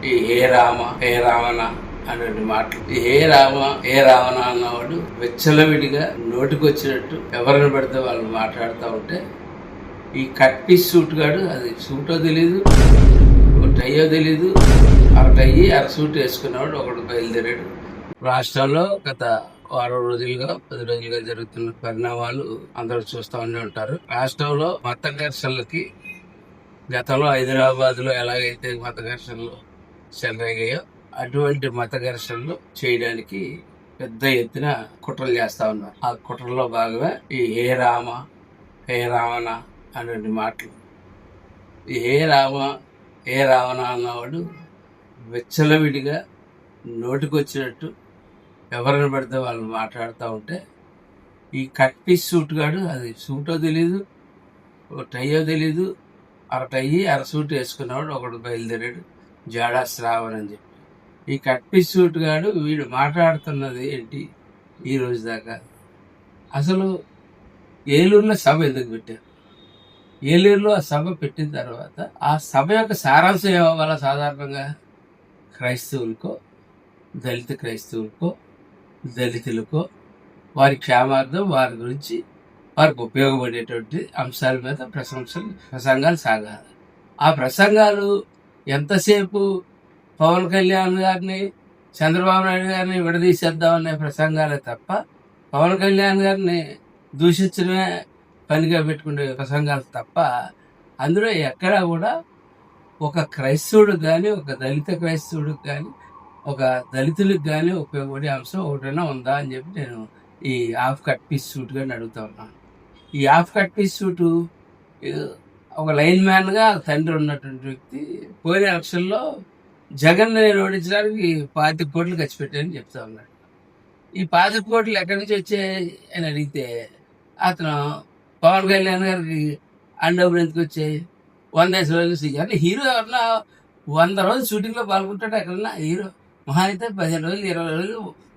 ఈ హే రామ హే రావణ అనే మాటలు, ఈ హే రామ హే రావణ అన్నవాడు విచ్చలవిడిగా నోటికొచ్చినట్టు ఎవరిని పడితే వాళ్ళు మాట్లాడుతూ ఉంటే, ఈ కట్ పీస్ సూట్ గాడు, అది సూటో తెలీదు, టైయో తెలీదు, ఆ టై అర సూట్ వేసుకున్నవాడు ఒకడు బయలుదేరాడు. రాష్ట్రంలో గత వారం రోజులుగా 10 రోజులుగా జరుగుతున్న పరిణామాలు అందరూ చూస్తూ ఉంటారు. రాష్ట్రంలో మత ఘర్షణలకి గతంలో హైదరాబాద్ లో ఎలాగైతే మత ఘర్షణలు చెలరేగాయో అటువంటి మత ఘర్షణలు చేయడానికి పెద్ద ఎత్తున కుట్రలు చేస్తా ఉన్నారు. ఆ కుట్రలో భాగంగా ఈ హే రామ హే రావణ అనే మాటలు, ఈ హే రామ హే రావణ అన్నవాడు విచ్చలవిడిగా నోటికొచ్చినట్టు ఎవరిని పడితే వాళ్ళు మాట్లాడుతూ ఉంటే, ఈ కట్ పీస్ సూట్ గాడు, అది సూటో తెలీదు, టైయో తెలీదు, అర టై అర సూట్ వేసుకున్నవాడు ఒకడు బయలుదేరాడు, జాడా శ్రావణ్ అని చెప్పి. ఈ కట్ పీస్ సూట్ గాడు వీడు మాట్లాడుతున్నది ఏంటి ఈ రోజు దాకా? అసలు ఏలూరులో సభ ఎందుకు పెట్టారు? ఏలూరులో ఆ సభ పెట్టిన తర్వాత ఆ సభ యొక్క సారాంశం ఏమవ్వాలా? సాధారణంగా క్రైస్తవులకో, దళిత క్రైస్తవులకో, దళితులకో వారి క్షేమార్థం, వారి గురించి వారికి ఉపయోగపడేటువంటి అంశాల మీద ప్రసంగాలు సాగాలి. ఆ ప్రసంగాలు ఎంతసేపు పవన్ కళ్యాణ్ గారిని, చంద్రబాబు నాయుడు గారిని విడదీసేద్దామనే ప్రసంగాలే తప్ప పవన్ కళ్యాణ్ గారిని దూషించడమే పనిగా పెట్టుకునే ప్రసంగాలు తప్ప అందులో ఎక్కడా కూడా ఒక క్రైస్తవుడికి కానీ, ఒక దళిత క్రైస్తవుడికి కానీ, ఒక దళితులకు కానీ ఉపయోగపడే అంశం ఒకటైనా ఉందా అని చెప్పి నేను ఈ హాఫ్ కట్ పీస్ సూట్ గాని అడుగుతా ఉన్నాను. ఈ హాఫ్ కట్ పీస్ సూటు ఒక లైన్ మ్యాన్గా తండ్రి ఉన్నటువంటి వ్యక్తి పోయిన ఎలక్షన్లో జగన్ ఓడించడానికి 25 కోట్లు ఖర్చు పెట్టారని చెప్తా ఉన్నాడు. ఈ 25 కోట్లు ఎక్కడి నుంచి వచ్చాయి అని అడిగితే అతను పవన్ కళ్యాణ్ గారికి డబ్బులు ఎందుకు వచ్చాయి, 100 రోజులు అంటే హీరో ఎవరన్నా 100 రోజులు షూటింగ్లో పాల్గొంటాడు ఎక్కడన్నా హీరో? మహా అయితే 15 రోజులు 20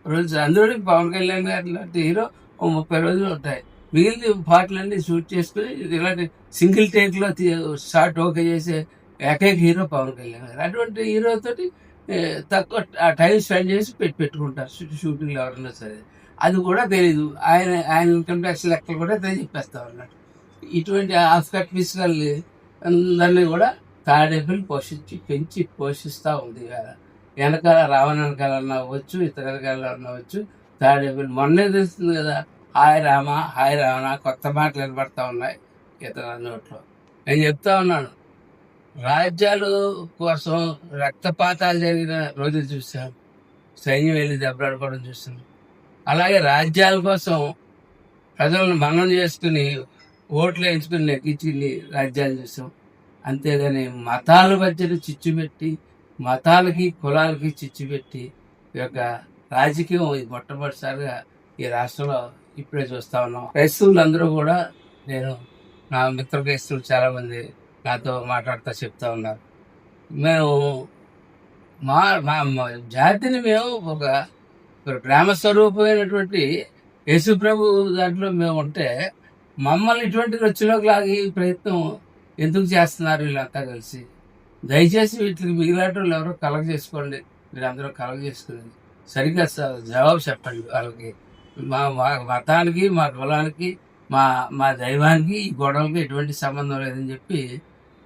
రోజులు అందులో పవన్ కళ్యాణ్ గారి లాంటి హీరో 30 రోజులు ఉంటాయి. మిగిలిన పాటలన్నీ షూట్ చేసుకుని ఇలాంటి సింగిల్ టేక్లో షార్ట్ ఓకే చేసే ఏకైక హీరో పవన్ కళ్యాణ్ గారు. అటువంటి హీరోతోటి తక్కువ టైం స్పెండ్ చేసి పెట్టుకుంటారు షూటింగ్లు ఎవరన్నా సరే. అది కూడా తెలీదు. ఆయన ఇన్కమ్ ట్యాక్స్ లెక్కలు కూడా చెప్పేస్తా ఉన్నాడు. ఇటువంటి హాఫ్ కట్ పీసులు అందరినీ కూడా తాడేపల్లి పెంచి పోషిస్తూ ఉంది కదా. వెనకాల రావణ వెనకాలన్నా అవ్వచ్చు, ఇతర వెనకాలన్నా అవ్వచ్చు, తాడేపల్లి మొన్నే తెలుస్తుంది కదా, హాయ్ రామ హాయ్ రావణ కొత్త మాటలు వినపడతా ఉన్నాయి ఇతర నోట్లో. నేను చెప్తా ఉన్నాను, రాజ్యాలు కోసం రక్తపాతాలు జరిగిన రోజులు చూసాం, సైన్యం వెళ్ళి దెబ్బలాడుకోవడం చూసాం. అలాగే రాజ్యాల కోసం ప్రజలను మనం చేసుకుని ఓట్లు వేయించుకుని నెగ్గించుకుని రాజ్యాలు చూసాం. అంతేగాని మతాల మధ్యన చిచ్చు పెట్టి, మతాలకి కులాలకి చిచ్చు పెట్టి ఈ యొక్క రాజకీయం మొట్టమొదటిసారిగా ఈ రాష్ట్రంలో ఇప్పుడే చూస్తా ఉన్నాం. క్రైస్తవులు అందరూ కూడా, నేను నా మిత్ర క్రైస్తవులు చాలా మంది నాతో మాట్లాడుతూ చెప్తా ఉన్నారు, మేము మా జాతిని మేము ఒక ప్రేమ స్వరూపమైనటువంటి యేసు ప్రభు దాంట్లో మేము ఉంటే మమ్మల్ని ఇటువంటి రొచ్చులోకి లాగి ప్రయత్నం ఎందుకు చేస్తున్నారు వీళ్ళంతా కలిసి? దయచేసి వీటికి మిగిలినట్లు ఎవరో కలగ చేసుకోండి, వీళ్ళందరూ కలగ చేసుకుని సరిగ్గా జవాబు చెప్పండి వాళ్ళకి. మా మతానికి, మా కులానికి, మా దైవానికి ఈ గొడవలకి ఎటువంటి సంబంధం లేదని చెప్పి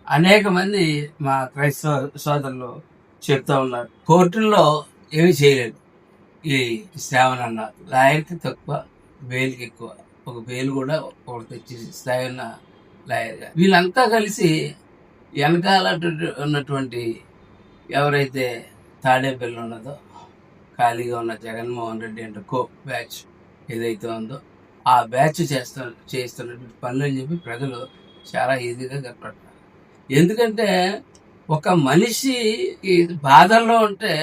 అనేక మంది మా క్రైస్తవ సోదరులు చెప్తా ఉన్నారు. కోర్టుల్లో ఏమి చేయలేదు ఈ శ్రావణ అన్న. లాయర్కి తక్కువ, బెయిల్కి ఎక్కువ. ఒక బెయిల్ కూడా ఒకటి తెచ్చి స్థాయి ఉన్న లాయర్గా వీళ్ళంతా కలిసి వెనకాల ఉన్నటువంటి ఎవరైతే తాడేపల్లి ఉన్నదో ఖాళీగా ఉన్న జగన్మోహన్ రెడ్డి అంటే కో బ్యాచ్ ఏదైతే ఉందో ఆ బ్యాచ్ చేస్తున్నటువంటి పనులు అని చెప్పి ప్రజలు చాలా ఈజీగా కనపడతారు. ఎందుకంటే ఒక మనిషి ఈ బాధల్లో ఉంటే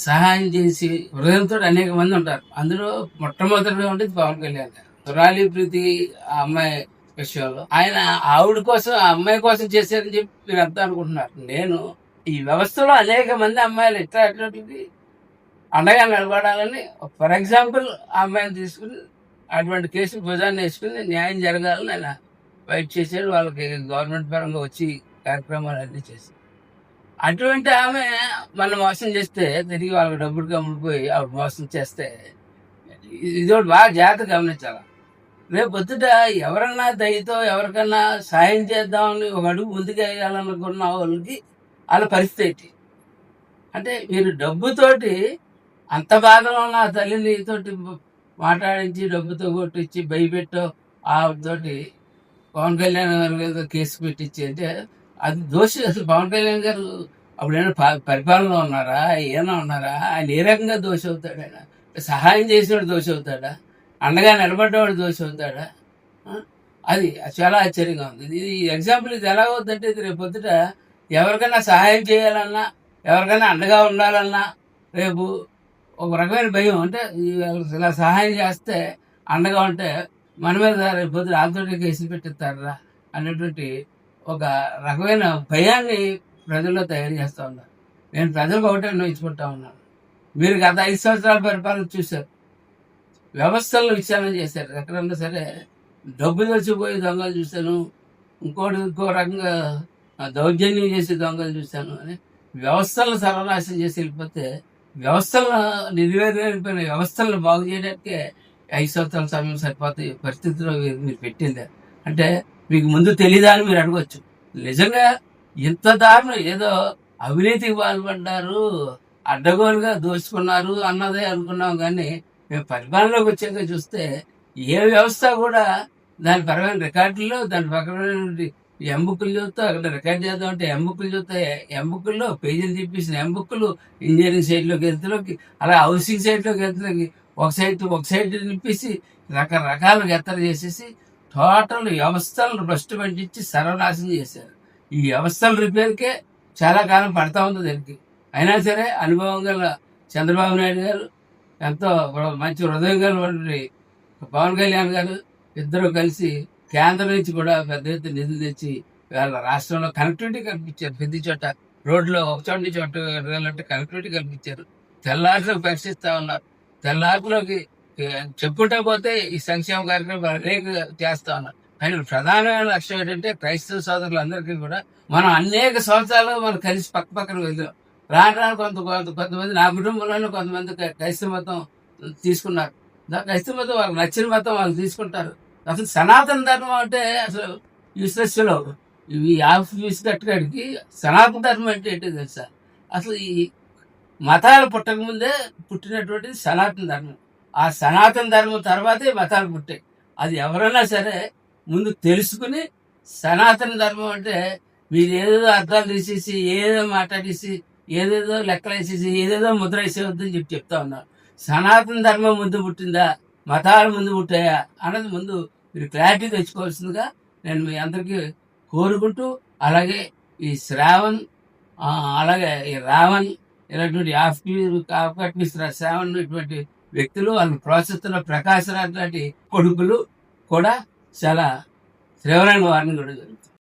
సహాయం చేసి హృదయంతో అనేక మంది ఉంటారు. అందులో మొట్టమొదటిగా ఉండేది పవన్ కళ్యాణ్ గారు. తురాలి ప్రీతి ఆ అమ్మాయి విషయంలో ఆయన ఆవిడ కోసం, ఆ అమ్మాయి కోసం చేశారని చెప్పి మీరు అంతా అనుకుంటున్నారు. నేను ఈ వ్యవస్థలో అనేక మంది అమ్మాయిలు అటువంటిది అండగా నిలబడాలని, ఫర్ ఎగ్జాంపుల్ ఆ అమ్మాయిని తీసుకుని అటువంటి కేసులు భుజాన్ని వేసుకుని న్యాయం జరగాలని ఆయన ఫైట్ చేశాడు. వాళ్ళకి గవర్నమెంట్ పరంగా వచ్చి కార్యక్రమాలు అన్నీ చేశారు. అటువంటి ఆమె మనం మోసం చేస్తే తిరిగి వాళ్ళకి డబ్బులు కమ్ముడిపోయి ఆవిడ మోసం చేస్తే ఇదోటి బాగా జాగ్రత్త గమనించాలి. రేపు పొద్దుట ఎవరన్నా దయతో ఎవరికన్నా సాయం చేద్దామని ఒక అడుగు ముందుకు వేయాలనుకున్న వాళ్ళకి వాళ్ళ పరిస్థితి ఏంటి అంటే, మీరు డబ్బుతోటి అంత బాధలో ఉన్న ఆ తల్లిని తోటి మాట్లాడించి డబ్బుతో కొట్టించి భయపెట్టో ఆవిడతోటి పవన్ కళ్యాణ్ గారి మీద కేసు పెట్టించి అంటే అది దోషి. అసలు పవన్ కళ్యాణ్ గారు అప్పుడు ఏమైనా పరిపాలనలో ఉన్నారా, ఏమైనా ఉన్నారా? ఆయన ఏ రకంగా దోషి అవుతాడు? ఆయన సహాయం చేసేవాడు దోషి అవుతాడా? అండగా నిలబడ్డవాడు దోషి అవుతాడా? అది చాలా ఆశ్చర్యంగా ఉంది. ఇది ఎగ్జాంపుల్ ఇది ఎలా అవుతుందంటే, ఇది రేపు పొద్దుట ఎవరికైనా సహాయం చేయాలన్నా, ఎవరికైనా అండగా ఉండాలన్నా రేపు ఒక రకమైన భయం. అంటే ఇలా సహాయం చేస్తే అండగా ఉంటే మన మీద రేపు పొద్దున ఆందోళన కేసులు పెట్టిస్తారా అనేటువంటి ఒక రకమైన భయాన్ని ప్రజల్లో తయారు చేస్తూ ఉన్నారు. నేను ప్రజలకు ఒకటే నిర్ణయించుకుంటా ఉన్నాను. మీరు గత 5 సంవత్సరాల పరిపాలన చూశారు, వ్యవస్థలను విచారణ చేశారు. ఎక్కడన్నా సరే డబ్బులు వచ్చిపోయి దొంగలు చూశాను, ఇంకో రకంగా దౌర్జన్యం చేసి దొంగలు చూశాను అని వ్యవస్థలను సర్వనాశనం చేసి వెళ్ళిపోతే, వ్యవస్థలను నిర్వీర్యమైపోయిన వ్యవస్థలను బాగు చేయడానికే 5 సంవత్సరాల సమయం సరిపోతే పరిస్థితిలో మీరు పెట్టింది. అంటే మీకు ముందు తెలీదా అని మీరు అడగవచ్చు. నిజంగా ఇంత దారుణం ఏదో అవినీతికి పాల్పడ్డారు, అడ్డగోలుగా దోచుకున్నారు అన్నదే అనుకున్నాం. కానీ మేము పరిపాలనలోకి వచ్చాక చూస్తే ఏ వ్యవస్థ కూడా దాని పరమైన రికార్డుల్లో దాని పక్కన ఎంబుక్కులు చూస్తే అక్కడ రికార్డ్ చేద్దాం అంటే ఎంబుక్కులు చూస్తే ఎంబుక్కుల్లో పేజీలు తీపిసిన ఎంబుక్కులు ఇంజనీరింగ్ సైడ్లోకి వెళ్తలోకి, అలా హౌసింగ్ సైడ్లోకి వెళ్తలోకి ఒక సైడ్ నింపేసి రకరకాలుగా ఎత్తర చేసేసి టోటల్ వ్యవస్థలను భ్రష్టు పట్టించి సర్వనాశనం చేశారు. ఈ వ్యవస్థల రిపేర్కే చాలా కాలం పడతా ఉంది దానికి. అయినా సరే అనుభవం గల చంద్రబాబు నాయుడు గారు, ఎంతో మంచి హృదయం గల పవన్ కళ్యాణ్ గారు ఇద్దరు కలిసి కేంద్రం నుంచి కూడా పెద్ద ఎత్తున నిధులు తెచ్చి వాళ్ళ రాష్ట్రంలో కనెక్టివిటీ కల్పించారు. ప్రతి చోట రోడ్లో ఒక చోట నుంచి చోట వెళ్ళాలంటే కనెక్టివిటీ కల్పించారు. తెల్లారిలోకి ప్రశ్నిస్తూ ఉన్నారు. తెల్లారిలోకి చెప్పుకుంటా పోతే ఈ సంక్షేమ కార్యక్రమం అనేక చేస్తా ఉన్నారు. కానీ ప్రధానమైన లక్ష్యం ఏంటంటే, క్రైస్తవ సోదరులందరికీ కూడా మనం అనేక సంవత్సరాలు మనం కలిసి పక్కన వెళ్ళాం. రాను కొంతమంది నా కుటుంబంలోనే కొంతమంది క్రైస్తవ మతం తీసుకున్నారు. క్రైస్తవ మతం వాళ్ళకి నచ్చిన మతం వాళ్ళు తీసుకుంటారు. అసలు సనాతన ధర్మం అంటే అసలు యూస్లెస్లో ఇవి ఆఫీస్ కట్టుకాడికి సనాతన ధర్మం అంటే ఏంటో తెలుసా? అసలు ఈ మతాలు పుట్టకముందే పుట్టినటువంటిది సనాతన ధర్మం. ఆ సనాతన ధర్మం తర్వాతే మతాలు పుట్టాయి. అది ఎవరైనా సరే ముందు తెలుసుకుని, సనాతన ధర్మం అంటే మీరు ఏదేదో అర్థాలు తీసేసి, ఏదేదో మాట్లాడేసి, ఏదేదో లెక్కలు వేసేసి, ఏదేదో ముద్ర వేసేవద్దని చెప్తా ఉన్నారు. సనాతన ధర్మం ముందు పుట్టిందా, మతాలు ముందు పుట్టాయా అన్నది ముందు మీరు క్లారిటీ తెచ్చుకోవాల్సిందిగా నేను మీ అందరికీ కోరుకుంటూ, అలాగే ఈ శ్రావణ్, అలాగే ఈ రావణ్, ఇలాంటి ఆఫ్ఘనిస్తా శ్రావణ్ ఇటువంటి వ్యక్తులు, వాళ్ళు ప్రోత్సహిస్తున్న ప్రకాశ్ రాజ్ లాంటి కొడుకులు కూడా చాలా తీవ్రమైన వారిని కూడా జరుగుతుంది.